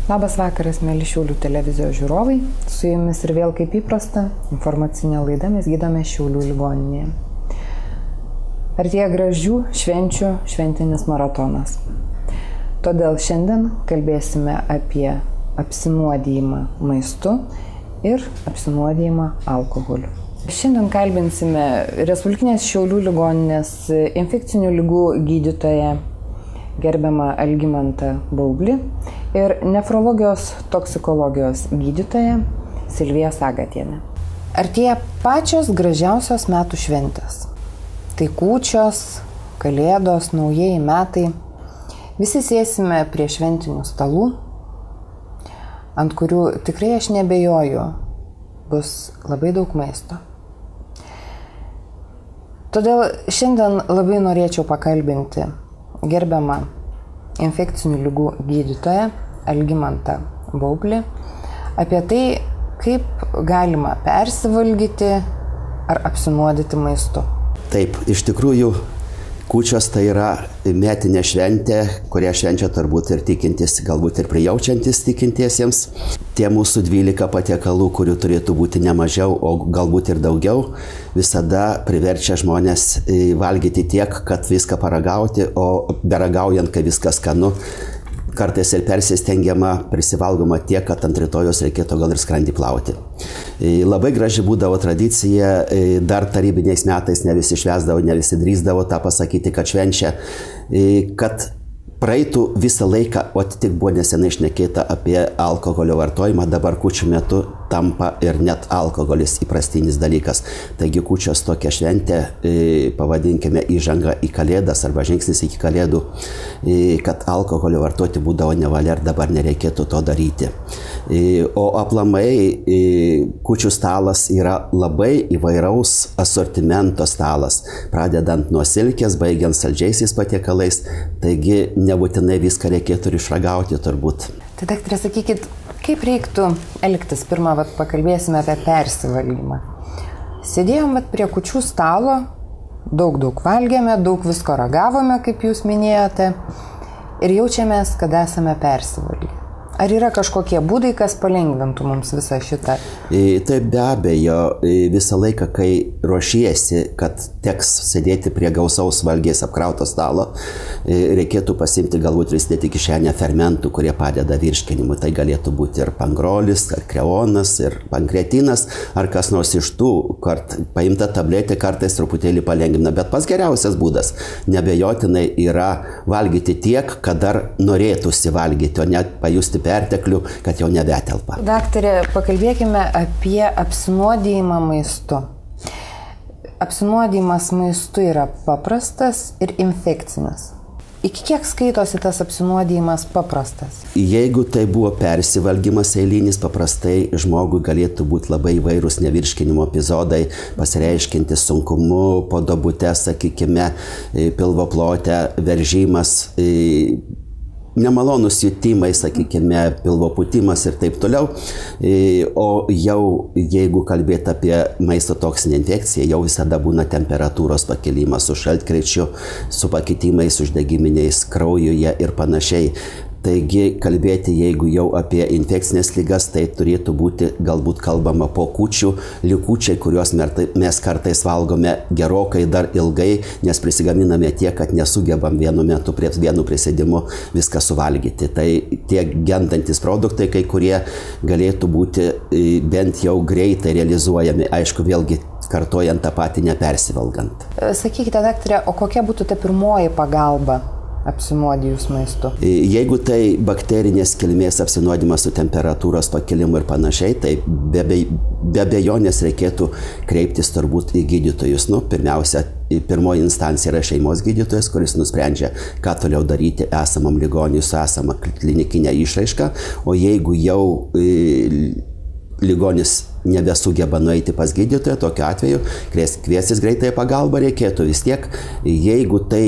Labas vakaras, mėly Šiaulių televizijos žiūrovai. Su jumis ir vėl kaip įprasta, informacinė laida Mes gydome Šiaulių ligoninėje. Artėja gražių švenčių šventinis maratonas. Todėl šiandien kalbėsime apie apsinuodijimą maistu ir apsinuodijimą alkoholiu. Šiandien kalbinsime Respublikinės Šiaulių ligoninės infekcinių ligų gydytoją gerbiamą Algimantą Baublį ir nefrologijos toksikologijos gydytoją Silviją Sagatienę. Artėja pačios gražiausios metų šventės. Tai kūčios, kalėdos, naujieji metai. Visi sėsime prie šventinių stalų, ant kurių tikrai aš nebejoju, bus labai daug maisto. Todėl šiandien labai norėčiau pakalbinti gerbiamą infekcinių ligų gydytoją Algimantą Baublį apie tai, kaip galima persivalgyti ar apsinuodyti maistu. Taip, iš tikrųjų, kūčios tai yra metinė šventė, kurią švenčia turbūt ir tikintis, galbūt ir prijaučiantis tikintiesiems. Tie mūsų 12 patiekalų, kurių turėtų būti ne mažiau, o galbūt ir daugiau, visada priverčia žmonės valgyti tiek, kad viską paragauti, o beragaujant, kai viskas skanu, kartais ir persistengiama, prisivalgoma tiek, kad ant rytojos reikėtų gal ir skrandį plauti. Labai graži būdavo tradicija, dar tarybiniais metais ne visi švęsdavo, ne visi drįsdavo tą pasakyti, kad švenčia, kad praeitų visą laiką, o tik buvo nesenai šnekėta apie alkoholio vartojimą, dabar kūčių metu tampa ir net alkoholis įprastinis dalykas. Taigi kūčios tokia šventė, pavadinkime įžanga į kalėdas arba žingsnis iki kalėdų, kad alkoholio vartoti būdavo nevalia ir dabar nereikėtų to daryti. O aplamai kūčių stalas yra labai įvairaus asortimento stalas, pradedant nuo silkės, baigiant saldžiaisiais patiekalais, taigi nebūtinai viską reikėtų ir išragauti turbūt. Tai daktare, sakykit, kaip reiktų elgtis? Pirmą pakalbėsime apie persivalgymą. Sėdėjom prie kūčių stalo, daug valgėme, daug visko ragavome, kaip jūs minėjote, ir jaučiamės, kad esame persivalgę. Ar yra kažkokie būdai, kas palengvintų mums visą šitą? Taip, be abejo, visą laiką, kai ruošiesi, kad teks sėdėti prie gausaus valgiais apkrauto stalo, reikėtų pasimti galbūt ir įsidėti kišenę fermentų, kurie padeda virškinimui. Tai galėtų būti ir pangrolis, ar kreonas, ir pankretinas, ar kas nors iš tų, kad paimta tabletė kartais truputėlį palengvina. Bet pats geriausias būdas nebejotinai yra valgyti tiek, kad dar norėtųsi valgyti, o ne pajusti perteklių, kad jau nebetelpa. Daktare, pakalbėkime apie apsinuodijimą maistu. Apsinuodijimas maistu yra paprastas ir infekcinis. Iki kiek skaitosi tas apsinuodijimas paprastas? Jeigu tai buvo persivalgymas eilinis, paprastai žmogui galėtų būti labai įvairūs nevirškinimo epizodai, pasireiškinti sunkumu, po duobute, sakykime, pilvo plote, veržimas, nemalonus jutimai, sakykime, pilvo pūtimas ir taip toliau. O jau jeigu kalbėti apie maisto toksinę infekciją, jau visada būna temperatūros pakilimas su šaltkrėčiu, su pakitimais uždegiminiais kraujuje ir panašiai. Taigi kalbėti, jeigu jau apie infekcinės ligas, tai turėtų būti galbūt kalbama po kūčių, likučiai, kuriuos mes kartais valgome gerokai dar ilgai, nes prisigaminame tiek, kad nesugebam vienu metu prie vienu prisėdimu viską suvalgyti. Tai tie gendantis produktai, kai kurie galėtų būti bent jau greitai realizuojami, aišku, vėlgi kartojant tą patį nepersivalgant. Sakykite, daktare, o kokia būtų ta pirmoji pagalba apsinuodijus maistu? Jeigu tai bakterinės kilmės apsinuodimas su temperatūros pakilimu ir panašiai, tai be abejonės reikėtų kreiptis turbūt į gydytojus. Pirmiausia, pirmoji instancija yra šeimos gydytojas, kuris nusprendžia, ką toliau daryti esamam ligoniui su esama klinikinė išraiška, o jeigu jau ligonis nebesugeba nueiti pas gydytoją, tokiu atveju kviestis greitąją pagalbą reikėtų vis tiek. Jeigu tai,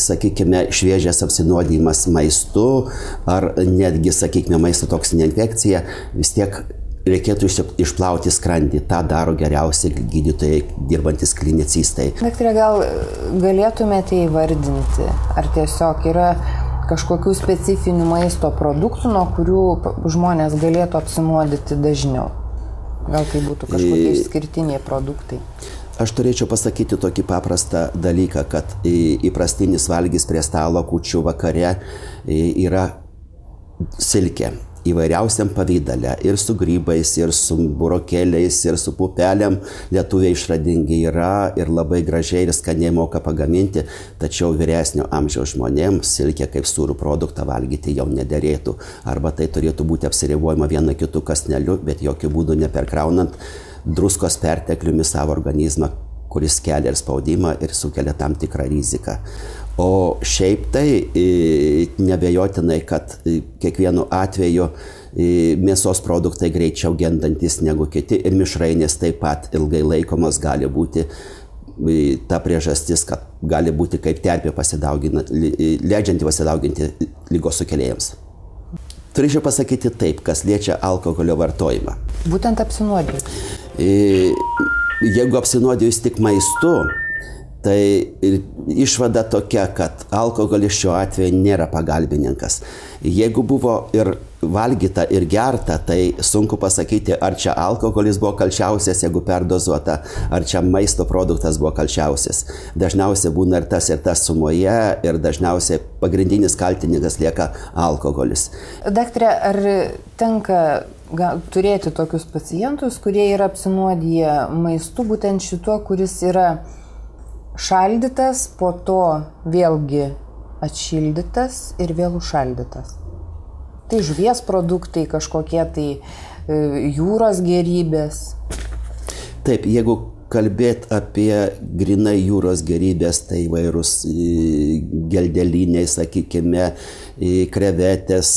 sakykime, šviežias apsinuodijimas maistu ar netgi, sakykime, maisto toksinė infekcija, vis tiek reikėtų išplauti skrandį. Ta daro geriausiai gydytojai dirbantis klinicistai. Daktare, gal galėtumėte įvardinti, ar tiesiog yra kažkokių specifinių maisto produktų, nuo kurių žmonės galėtų apsinuodyti dažniau? Gal tai būtų kažkokie išskirtiniai produktai? Aš turėčiau pasakyti tokį paprastą dalyką, kad įprastinis valgys prie stalo kūčių vakare yra silkė įvairiausiam pavydale. Ir su grybais, ir su burokėliais, ir su pupelėm. Lietuviai išradingi yra ir labai gražiai ir skaniai moka pagaminti. Tačiau vyresnio amžiaus žmonėms silkė kaip sūrų produktą valgyti jau nederėtų. Arba tai turėtų būti apsiribojama vienu kitu kąsneliu, bet jokių būdų neperkraunant druskos pertekliumi savo organizmą, kuris kelia ir spaudimą ir sukelia tam tikrą riziką. O šiaip tai nebejotinai, kad kiekvienu atveju mėsos produktai greičiau gendantis negu kiti ir mišrainės taip pat ilgai laikomos gali būti ta priežastis, kad gali būti kaip terpė leidžianti pasidauginti ligos sukėlėjams. Turėčiau pasakyti taip, kas liečia alkoholio vartojimą. Būtent apsinuodijus. Jeigu apsinuodijus tik maistu, tai išvada tokia, kad alkoholis šiuo atveju nėra pagalbininkas. Jeigu buvo ir valgyta, ir gerta, tai sunku pasakyti, ar čia alkoholis buvo kalčiausias, jeigu perdozuota, ar čia maisto produktas buvo kalčiausias. Dažniausiai būna ir tas sumoje, ir dažniausiai pagrindinis kaltininkas lieka alkoholis. Daktare, ar tenka turėti tokius pacientus, kurie yra apsinuodiję maistu, būtent šituo, kuris yra šaldytas, po to vėlgi atšildytas ir vėl užšaldytas? Tai žuvies produktai, kažkokie tai jūros gėrybės. Taip, jeigu kalbėt apie grinai jūros gėrybės, tai įvairūs geldeliniai, sakykime, krevetės,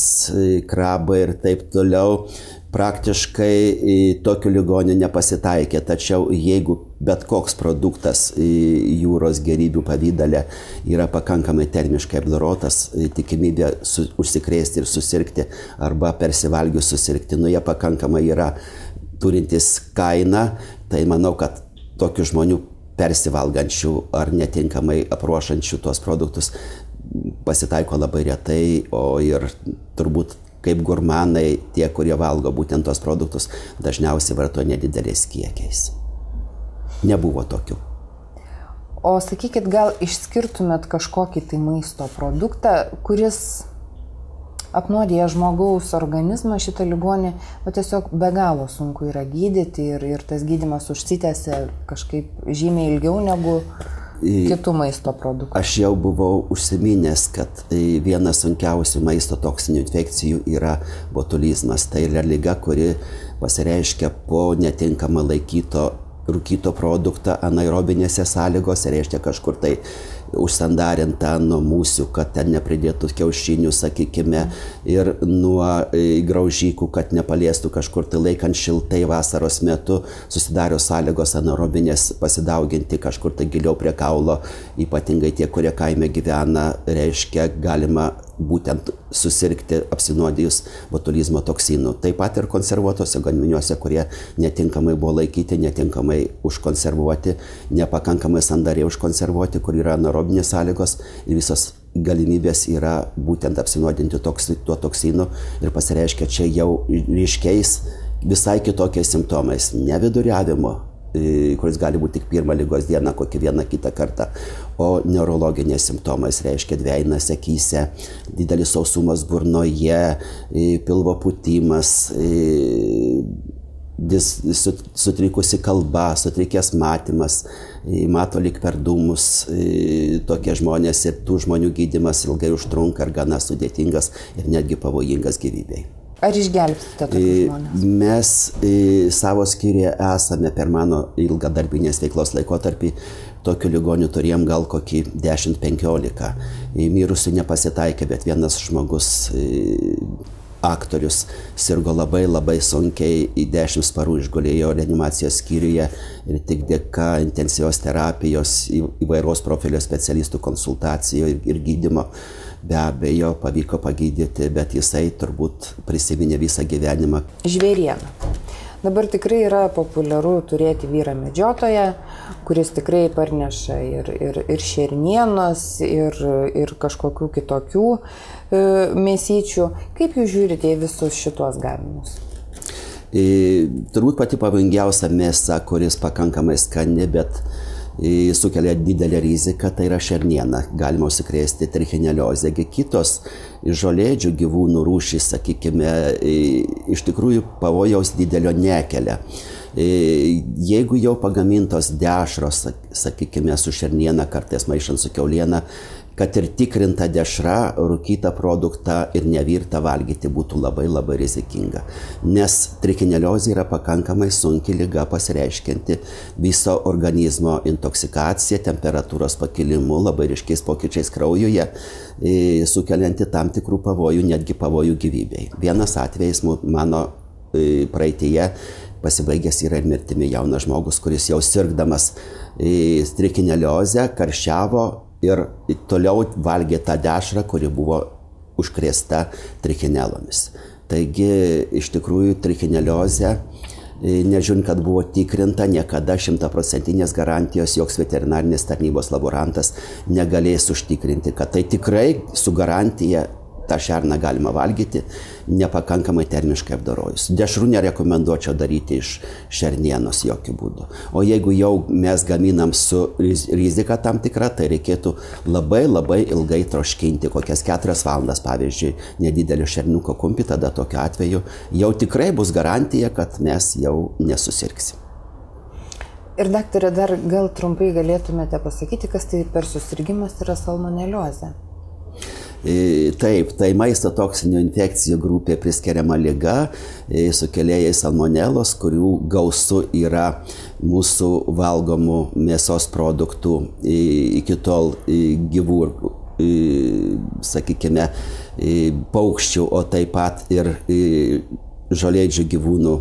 krabai ir taip toliau. Praktiškai tokių ligonių nepasitaikė, tačiau jeigu bet koks produktas jūros gėrybių pavydale yra pakankamai termiškai apdorotas, tikimybė užsikrėsti ir susirgti arba persivalgius susirgti, jie pakankamai yra turintis kainą, tai manau, kad tokių žmonių persivalgančių ar netinkamai apruošančių tuos produktus pasitaiko labai retai, o ir turbūt kaip gurmanai, tie, kurie valgo būtent tos produktus, dažniausiai vartoja nedideliais kiekiais. Nebuvo tokių. O sakykit, gal išskirtumėt kažkokį tai maisto produktą, kuris apnuodija žmogaus organizmą, šitą ligonį, o tiesiog be galo sunku yra gydyti ir tas gydymas užsitęsia kažkaip žymiai ilgiau negu kitų maisto produktų. Aš jau buvau užsiminęs, kad vienas sunkiausių maisto toksinių infekcijų yra botulizmas. Tai yra liga, kuri pasireiškia po netinkamą rūkyto produktą anaerobinėse sąlygose, reiškia kažkur tai užsandarinta nuo musių, kad ten nepridėtų kiaušinių, sakykime, ir nuo graužykų, kad nepaliestų kažkur tai laikant šiltai vasaros metu, susidaro sąlygos anaerobinės pasidauginti kažkur tai giliau prie kaulo, ypatingai tie, kurie kaime gyvena, reiškia galima būtent susirgti apsinuodijus botulizmo toksinų. Taip pat ir konservuotose gaminiuose, kurie netinkamai buvo laikyti, netinkamai užkonservuoti, nepakankamai sandariai užkonservuoti, kur yra anaerobinės sąlygos ir visos galimybės yra būtent apsinuodinti tuo toksinu ir pasireiškia čia jau ryškiais visai kitokiais simptomais, ne viduriavimo, kuris gali būti tik pirmą ligos dieną, kokį vieną kitą kartą, o neurologiniais simptomais, reiškia dvejinės akyse, didelis sausumas burnoje, pilvo pūtimas, sutrikusi kalba, sutrikęs matymas, mato lyg per dūmus, tokie žmonės ir tų žmonių gydymas ilgai užtrunka ir gana sudėtingas ir netgi pavojingas gyvybei. Ar išgelbstite tokius žmonės? Mes savo skyriuje esame per mano ilgą darbinės veiklos laikotarpį, tokių ligonių turėjom gal kokį 10-15. Mirusių nepasitaikė, bet vienas žmogus, aktorius, sirgo labai sunkiai, 10 parų išgulėjo reanimacijos skyriuje ir tik dėka intensyvios terapijos, įvairaus profilio specialistų konsultacijų ir gydymo be abejo pavyko pagydyti, bet jisai turbūt prisiminė visą gyvenimą. Žvėriena. Dabar tikrai yra populiaru turėti vyrą medžiotoją, kuris tikrai parneša ir šernienos, ir kažkokių kitokių mėsyčių. Kaip jūs žiūrite į visus šitos gaminius? Turbūt pati pavojingiausia mėsa, kuris pakankamai skani, bet sukelia didelę riziką, tai yra šerniena. Galima užsikrėsti trichineliozę. Kitos žolėdžių gyvūnų rūšys, sakykime, iš tikrųjų pavojaus didelio nekelia. Jeigu jau pagamintos dešros, sakykime, su šerniena, kartais maišant su kiauliena, kad ir tikrinta dešra, rūkytą produktą ir nevirtą valgyti būtų labai labai rizikinga. Nes trichineliozė yra pakankamai sunki liga, pasireiškianti viso organizmo intoksikacija, temperatūros pakilimu, labai ryškiais pokyčiais kraujuje, sukelianti tam tikrų pavojų, netgi pavojų gyvybei. Vienas atvejis mano praeityje pasibaigęs yra ir mirtimi. Jaunas žmogus, kuris jau sirgdamas trichineliozę, karščiavo ir toliau valgė tą dešrą, kuri buvo užkrėsta trichinelomis. Taigi, iš tikrųjų, trichineliozė, nežiūrint, kad buvo tikrinta, niekada 100% garantijos joks veterinarinės tarnybos laborantas negalės užtikrinti, kad tai tikrai su garantija tą šerną galima valgyti, nepakankamai termiškai apdorojus. Dešrų nerekomenduočiau daryti iš šernienos jokių būdų. O jeigu jau mes gaminam su rizika tam tikra, tai reikėtų labai labai ilgai troškinti, kokias 4 valandas, pavyzdžiui, nedidelio šerniuko kumpį, tada tokiu atveju jau tikrai bus garantija, kad mes jau nesusirgsim. Ir daktare, dar gal trumpai galėtumėte pasakyti, kas tai per susirgimas yra salmoneliozė? Taip, tai maisto toksinių infekcijų grupė priskiriama liga, sukėlėjai salmonelos, kurių gausu yra mūsų valgomų mėsos produktų, iki tol gyvų, sakykime, paukščių, o taip pat ir žolėdžių gyvūnų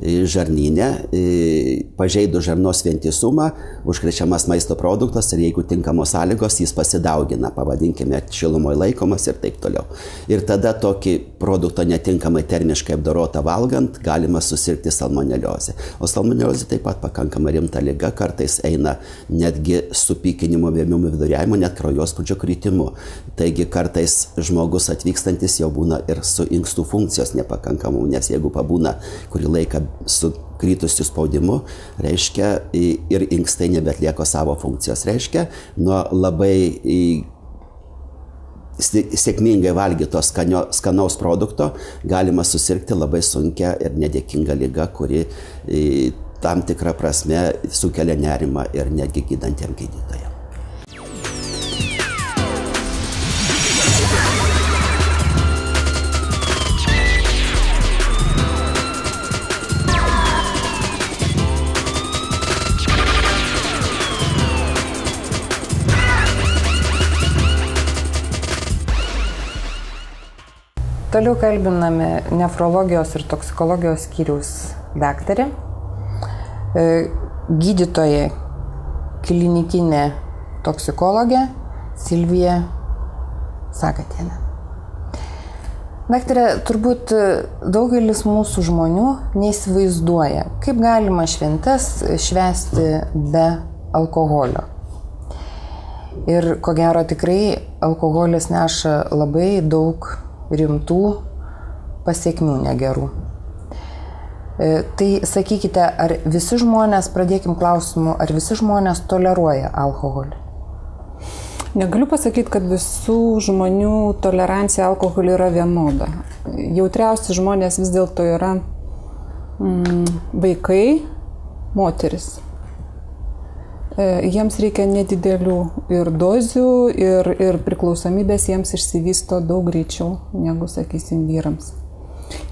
žarnyne, pažeidus žarnos vientisumą, užkrečiamas maisto produktas ir jeigu tinkamos sąlygos, jis pasidaugina, pavadinkime, šilumoje laikomas ir taip toliau. Ir tada tokį produktą netinkamai termiškai apdorotą valgant, galima susirgti salmoneliozę. O salmoneliozė taip pat pakankamai rimta liga, kartais eina netgi su pykinimu, vėmimu, viduriavimu, net kraujospūdžio kritimu. Taigi kartais žmogus atvykstantis jau būna ir su inkstų funkcijos nepakankamu, nes jeigu pabūna kurį laiką su kritusiu spaudimu, reiškia, ir inkstai nebeatlieko savo funkcijos. Reiškia, nuo labai sėkmingai valgyto skanaus produkto galima susirgti labai sunkia ir nedėkinga liga, kuri tam tikrą prasme sukelia nerimą ir netgi gydantiem gydytojam. Toliau kalbiname nefrologijos ir toksikologijos skyriaus daktarė, gydytoja, klinikinė toksikologė Silvija Sakatienė. Daktarė, turbūt daugelis mūsų žmonių neįsivaizduoja, kaip galima šventes švęsti be alkoholio. Ir ko gero tikrai alkoholis neša labai daug rimtų pasiekmių negerų. Tai sakykite, ar visi žmonės, pradėkim klausimu, ar visi žmonės toleruoja alkoholį? Negaliu pasakyti, kad visų žmonių tolerancija alkoholiui yra vienoda. Jautriausi žmonės vis dėlto yra vaikai, moteris. Jiems reikia nedidelių ir dozių, ir priklausomybės jiems išsivysto daug greičiau negu, sakysim, vyrams.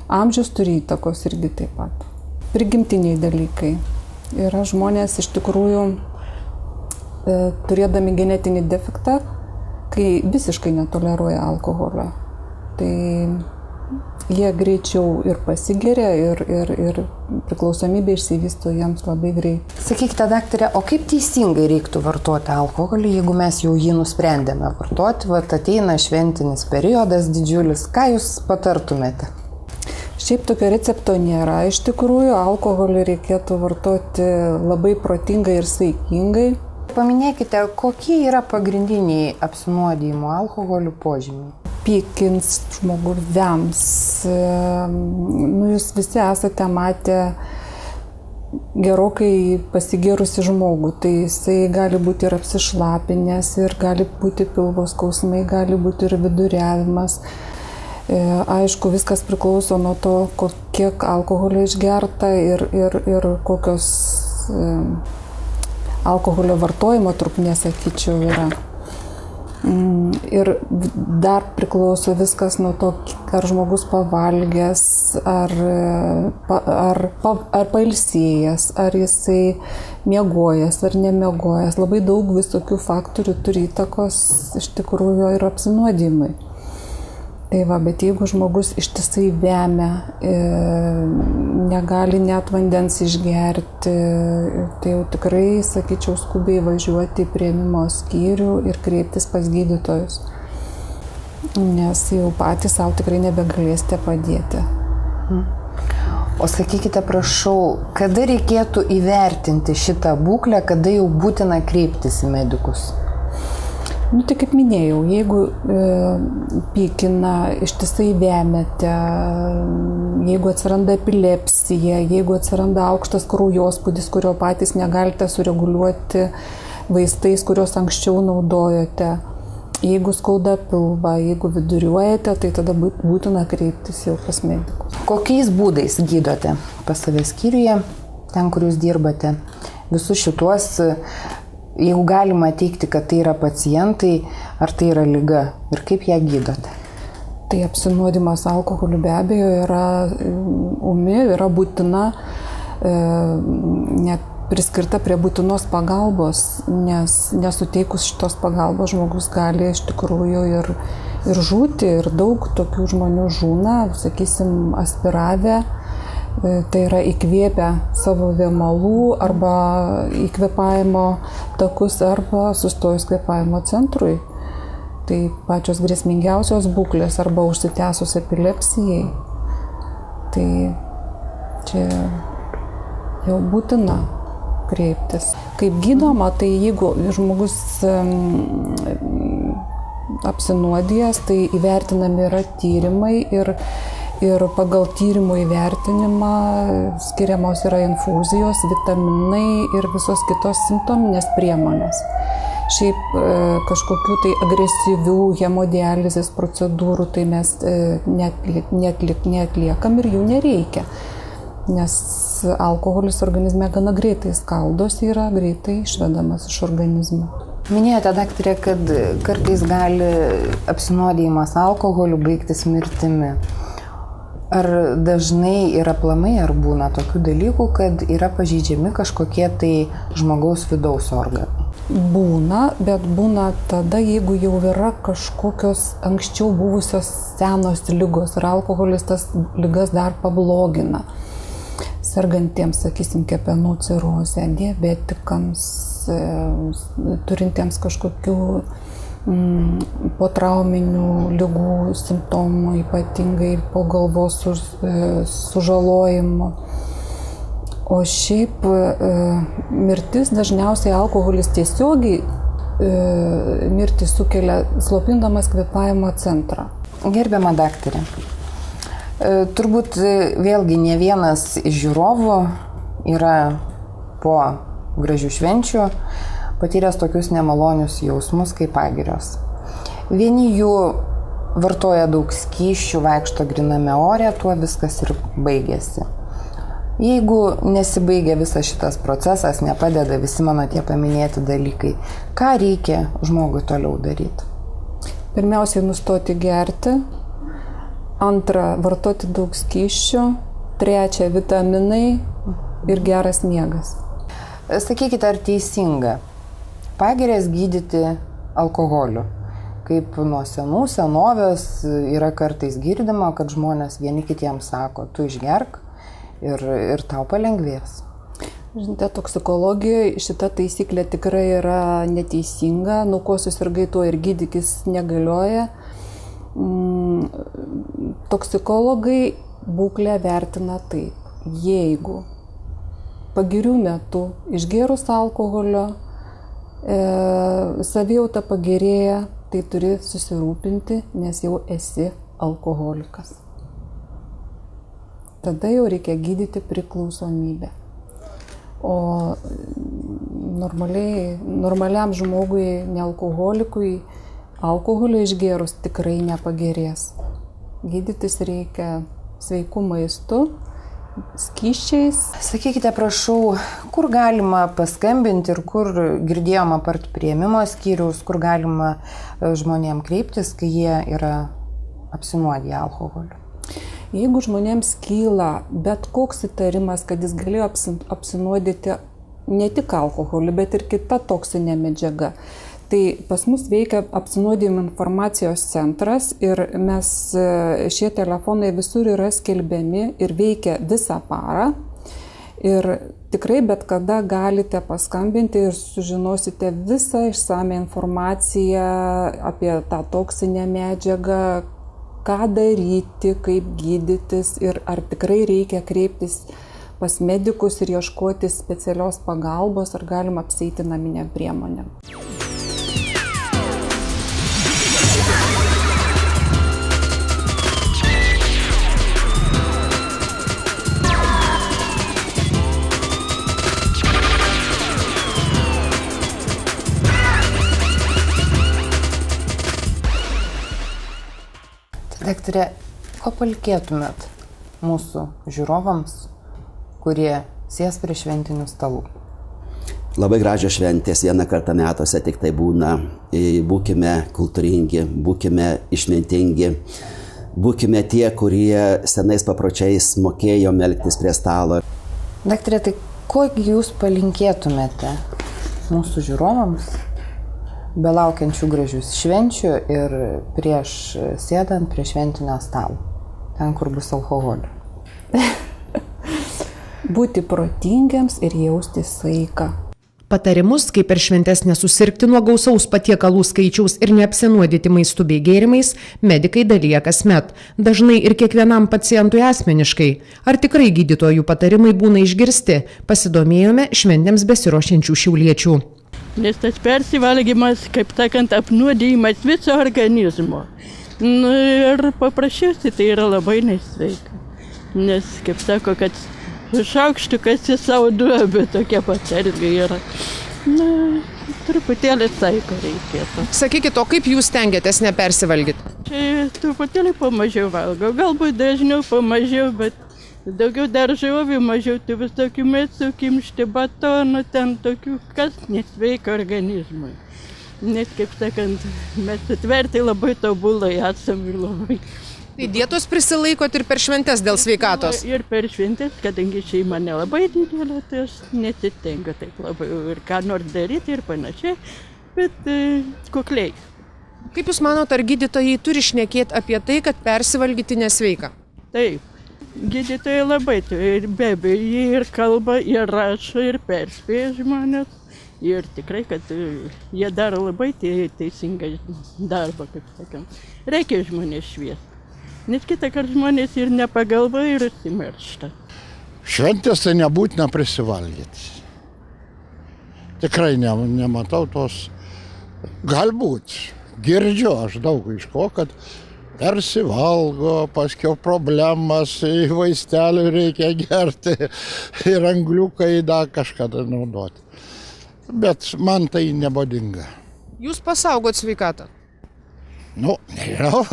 Amžius turi įtakos irgi taip pat. Prigimtiniai dalykai. Yra žmonės iš tikrųjų, turėdami genetinį defektą, kai visiškai netoleruoja alkoholio. Tai jie greičiau ir pasigeria, ir priklausomybė išsivysto jiems labai greit. Sakykite, daktarė, o kaip teisingai reiktų vartoti alkoholį, jeigu mes jau jį nusprendėme vartoti, ateina šventinis periodas didžiulis, ką jūs patartumėte? Iš Šiaip tokio recepto nėra. Iš tikrųjų, alkoholį reikėtų vartoti labai protingai ir saikingai. Paminėkite, kokie yra pagrindiniai apsinuodijimo alkoholiu požymiai? Pykins, žmogus vems. Jūs visi esate matę gerokai pasigėrusi žmogų, tai jisai gali būti ir apsišlapinęs, ir gali būti pilvo skausmai, gali būti ir viduriavimas. Aišku, viskas priklauso nuo to, kiek alkoholio išgerta ir kokios alkoholio vartojimo trukmės, sakyčiau, yra. Ir dar priklauso viskas nuo to, ar žmogus pavalgęs, ar pailsėjęs, ar jisai miegojęs, ar nemiegojęs. Labai daug visokių faktorių turi įtakos iš tikrųjų ir apsinuodimai. Tai va, bet jeigu žmogus ištisai vemia, negali net vandens išgerti, tai jau tikrai, sakyčiau, skubiai važiuoti į priėmimo skyrių ir kreiptis pas gydytojus, nes jau patys savo tikrai nebegalėsite padėti. O sakykite, prašau, kada reikėtų įvertinti šitą būklę, kada jau būtina kreiptis į medikus? Tai kaip minėjau, jeigu pykina, ištisai vemiate, jeigu atsiranda epilepsija, jeigu atsiranda aukštas kraujospūdis, kurio patys negalite sureguliuoti vaistais, kuriuos anksčiau naudojote, jeigu skauda pilvą, jeigu viduriuojate, tai tada būtina kreiptis jau pas medikus. Kokiais būdais gydote pas save skyriuje, ten, kur jūs dirbate, visus šituos, jeigu galima teikti, kad tai yra pacientai, ar tai yra liga ir kaip ją gydote? Tai apsinuodimas alkoholiu be abejo yra ūmi, yra būtina, net priskirta prie būtinos pagalbos, nes nesuteikus šitos pagalbos žmogus gali iš tikrųjų ir žūti, ir daug tokių žmonių žūna, sakysim, aspiravę. Tai yra įkvėpę savo vėmalų arba įkvėpavimo takus arba sustojus kvėpavimo centrui. Tai pačios grėsmingiausios būklės arba užsitęsus epilepsijai. Tai čia jau būtina kreiptis. Kaip gydoma, tai jeigu žmogus apsinuodijęs, tai įvertinami yra tyrimai ir pagal tyrimų įvertinimą skiriamos yra infuzijos, vitaminai ir visos kitos simptominės priemonės. Šiaip kažkokių tai agresyvių hemodializės procedūrų tai mes neatliekam ir jų nereikia, nes alkoholis organizme gana greitai skaldosi, yra greitai išvedamas iš organizmo. Minėjote, daktarė, kad kartais gali apsinuodijimas alkoholiu baigtis mirtimi. Ar dažnai yra aplamai, ar būna tokių dalykų, kad yra pažeidžiami kažkokie tai žmogaus vidaus organai? Būna, bet būna tada, jeigu jau yra kažkokios anksčiau buvusios senos ligos ir alkoholis tas ligas dar pablogina. Sergantiems, sakysim, kepenų cirozę, diabetikams, turintiems kažkokių potrauminių ligų simptomų, ypatingai po galvos sužalojimo. O šiaip mirtis dažniausiai alkoholis tiesiogiai mirtį sukelia slopindamas kvėpavimo centrą. Gerbiama daktarė, turbūt vėlgi ne vienas iš žiūrovų yra po gražių švenčių patyręs tokius nemalonius jausmus kaip pagirios. Vieni jų vartoja daug skysčių, vaikšto gryname ore, tuo viskas ir baigėsi. Jeigu nesibaigia visas šitas procesas, nepadeda visi mano tie paminėti dalykai, ką reikia žmogui toliau daryti? Pirmiausiai nustoti gerti, antra vartoti daug skysčių, trečia vitaminai ir geras miegas. Sakykite, ar teisinga pagirias gydyti alkoholiu? Kaip nuo senų senovės yra kartais girdima, kad žmonės vieni kitiems sako, tu išgerk ir tau palengvės. Žinote, toksikologijoje šita taisyklė tikrai yra neteisinga, nuo ko susirgai, tuo ir gydykis negalioja. Toksikologai būklę vertina taip. Jeigu pagirių metu išgėrus alkoholio savijauta pagerėja, tai turi susirūpinti, nes jau esi alkoholikas. Tada jau reikia gydyti priklausomybę. O normaliam žmogui, nealkoholikui, alkoholio išgėrus tikrai nepagerės. Gydytis reikia sveiku maistu, skysčiais. Sakykite, prašau, kur galima paskambinti ir kur girdėjom apart priėmimo skyriaus, kur galima žmonėm kreiptis, kai jie yra apsinuodiję alkoholiu? Jeigu žmonėms kyla bet koks įtarimas, kad jis galėjo apsinuodyti ne tik alkoholiu, bet ir kita toksinė medžiaga, tai pas mus veikia apsinuodijimo informacijos centras ir šie telefonai visur yra skelbiami ir veikia visą parą. Ir tikrai bet kada galite paskambinti ir sužinosite visą išsame informaciją apie tą toksinę medžiagą, ką daryti, kaip gydytis ir ar tikrai reikia kreiptis pas medikus ir ieškoti specialios pagalbos, ar galima apsieiti naminę priemonę. Daktare, ko palinkėtumėt mūsų žiūrovams, kurie sės prie šventinių stalų? Labai gražios šventės, vieną kartą metuose tik tai būna. Būkime kultūringi, būkime išmintingi, būkime tie, kurie senais papročiais mokėjo elgtis prie stalo. Daktare, tai ko jūs palinkėtumėte mūsų žiūrovams, belaukiančių gražių švenčių ir prieš sėdant prie šventinio stalo, ten, kur bus alkoholio? Būti protingiams ir jausti saiką. Patarimus, kaip per šventes nesusirgti nuo gausaus patiekalų skaičiaus ir neapsinuodyti maistu bei gėrimais, medikai dalyja kasmet, dažnai ir kiekvienam pacientui asmeniškai. Ar tikrai gydytojų patarimai būna išgirsti, pasidomėjome šventėms besiruošiančių šiauliečių. Nes tas persivalgymas, kaip sakant, apnuodijimas viso organizmo. Ir paprasčiausiai tai yra labai nesveika. Nes, kaip sako, kad šaukštukas į savo duobę tokia patarlė yra. Truputėlį saiko reikėtų. Sakykit, o kaip jūs stengiatės nepersivalgyti? Čia truputėlį pamažiau valgau, galbūt dažniau pamažiau, bet daugiau daržovių, mažiau tų visokių mėsų, kimšti batonų, ten tokių, kas nesveika organizmui. Nes, kaip sakant, mes sutverti labai tobulai esam ir labai. Tai dietos prisilaikot ir per šventes dėl sveikatos? Ir per šventes, kadangi šeima nelabai didelė, tai aš nesistengiu taip labai ir ką nors daryti ir panašiai, bet kukliai. Kaip jūs manot, ar gydytojai turi šnekėti apie tai, kad persivalgyti nesveika? Taip. Gydytojai labai, be abejo, jie ir kalba, ir rašo, ir perspėja žmonės. Ir tikrai, kad jie daro labai teisingą darbą, kaip sakant. Reikia žmonės šviesti. Nes kitą kartą žmonės ir nepagalvoja ir užsimiršta. Šventės tai nebūtina prisivalgyti. Tikrai nematau tos. Galbūt girdžiu aš daug iš ko, kad persivalgo, paskiau problemas, vaistelių reikia gerti ir angliuką dar kažkada naudoti. Bet man tai nebodinga. Jūs pasaugot sveikatą? Nežinau,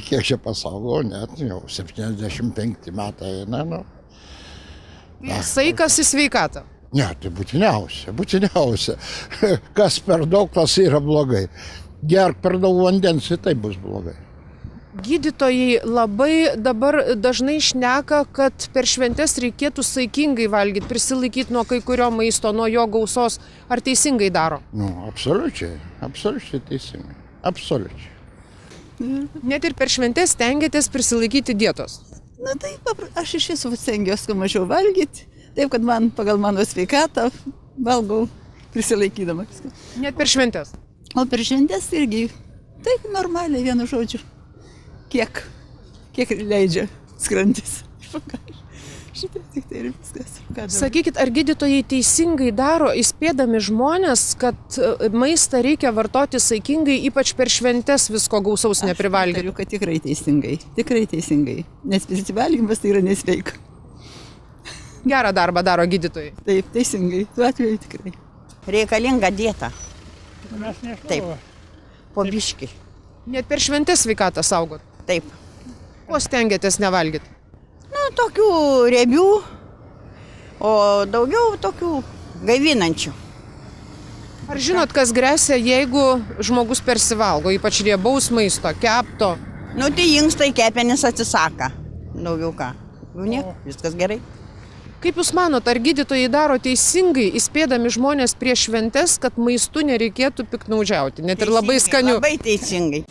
kiek čia pasaugau, net jau 75 metai eina. Saikas į sveikatą? Ne, tai būtiniausia. Kas per daug, tas yra blogai. Gerk per daug vandens, tai bus blogai. Gydytojai labai dabar dažnai šneka, kad per šventes reikėtų saikingai valgyti, prisilaikyti nuo kai kurio maisto, nuo jo gausos. Ar teisingai daro? Absoliučiai teisingai. Absoliučiai. Net ir per šventes stengiatės prisilaikyti dietos? Taip, aš iš viso stengiuosi kuo mažiau valgyti, taip kad pagal mano sveikatą valgau prisilaikydama. Net per šventes? O per šventes irgi, taip normaliai, vienu žodžiu. Kiek kiek leidžia skrandis. Šitą tik tai ir viskas. Sakykit, ar gydytojai teisingai daro, įspėdami žmonės, kad maistą reikia vartoti saikingai, ypač per šventes visko gausaus neprivalgyti? Aš kad tikrai teisingai. Nes prisivalgymas tai yra nesveika. Gerą darbą daro gydytojai. Taip, teisingai. Tuo atveju tikrai. Reikalinga dieta. Taip. Po biškį. Net per šventes sveikatą saugot? Taip. Ko stengiatės nevalgyti? Nu, tokių riebių, o daugiau tokių gaivinančių. Ar žinot, kas gresia, jeigu žmogus persivalgo, ypač riebaus maisto, kepto? Nu, tai inkstai kepenis atsisaka. Daugiau ką. Jau nieko, viskas gerai. Kaip Jūs manot, ar gydytojai daro teisingai, įspėdami žmonės prieš šventes, kad maistu nereikėtų piktnaudžiauti, net ir labai skaniu? Labai teisingai.